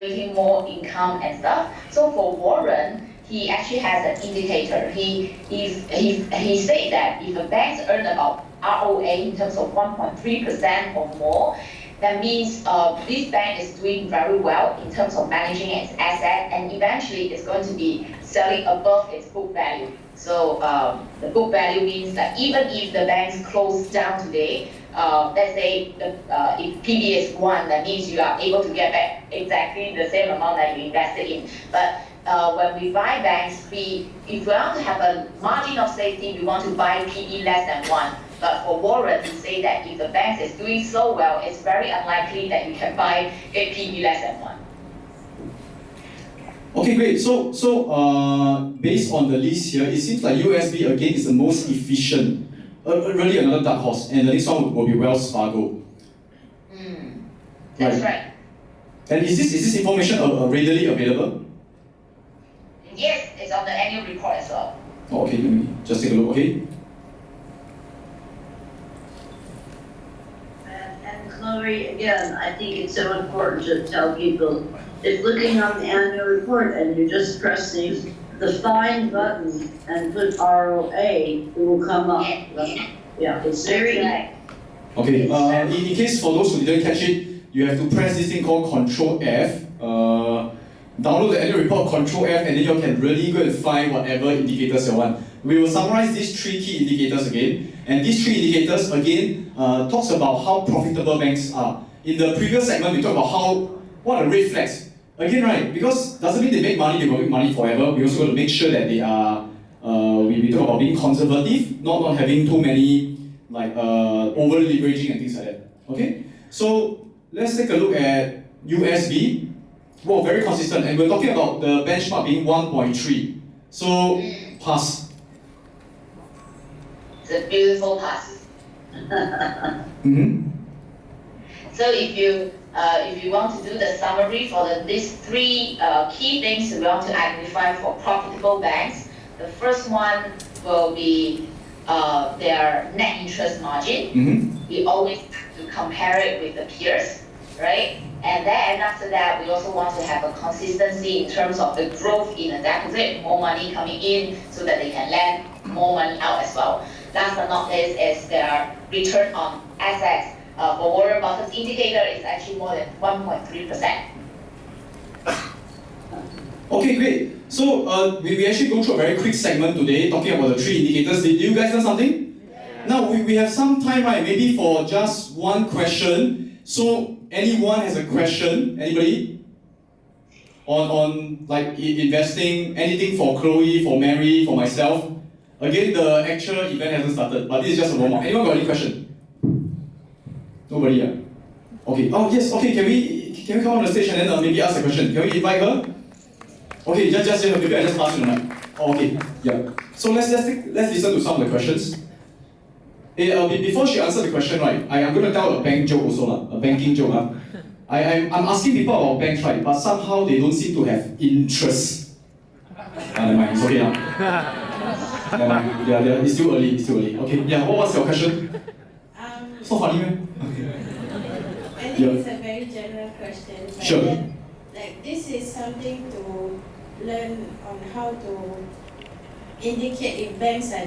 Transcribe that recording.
generating more income and stuff. So for Warren, he actually has an indicator. He said that if a bank earn about ROA in terms of 1.3% or more, that means this bank is doing very well in terms of managing its asset, and eventually it's going to be selling above its book value. So the book value means that even if the banks close down today, let's say if PB is 1, that means you are able to get back exactly the same amount that you invested in. But when we buy banks, if we want to have a margin of safety, we want to buy PB less than 1. But for Warren, he say that if the bank is doing so well, it's very unlikely that you can buy a PB less than 1. Okay, great. So based on the list here, it seems like USB again is the most efficient. Really another dark horse. And the next one will be Wells Fargo. That's right. And is this information readily available? Yes, it's on the annual report as well. Okay, let me just take a look, okay? And Chloe, again, I think it's so important to tell people, if looking on the annual report and you just press the find button and put ROA, it will come up. Yeah, it's very right. Okay, in case for those who didn't catch it, you have to press this thing called Control F. Download the annual report, Control F, and then you can really go and find whatever indicators you want. We will summarize these 3 key indicators again. And these 3 indicators, again, talks about how profitable banks are. In the previous segment, we talked about what are red flags. Again, right, because doesn't mean they make money, they will make money forever. We also got to make sure that they are, we talk about being conservative, not having too many, like, over leveraging and things like that. Okay? So, let's take a look at USB. Wow, very consistent. And we're talking about the benchmark being 1.3. So, pass. It's a beautiful pass. So if you want to do the summary for these 3 key things we want to identify for profitable banks, the first one will be their net interest margin. We always have to compare it with the peers, right? And then after that, we also want to have a consistency in terms of the growth in the deposit, more money coming in so that they can lend more money out as well. Last but not least is their return on assets. For Warren Buffett's indicator, it's actually more than 1.3%. Okay, great. So we actually go through a very quick segment today talking about the 3 indicators. Did you guys learn something? Yeah. Now we have some time, right? Maybe for just one question. So anyone has a question? Anybody? On like investing, anything for Chloe, for Mary, for myself? Again, the actual event hasn't started, but this is just a warm-up. Anyone got any question? Nobody, yeah? Okay. Oh yes. Okay. Can we come on the stage and then maybe ask a question? Can we invite her? Okay. Just maybe I just pass you the mic. Oh, okay. Yeah. So let's listen to some of the questions. Before she answers the question, right? I'm going to tell a bank joke also, a banking joke. I'm asking people about banks, right? But somehow they don't seem to have interest. Never mind. It's okay now. Never mind. Yeah. It's still early. Okay. Yeah. What's your question? It's not funny, man. I think it's a very general question. But sure. Then, like, this is something to learn on how to indicate if banks are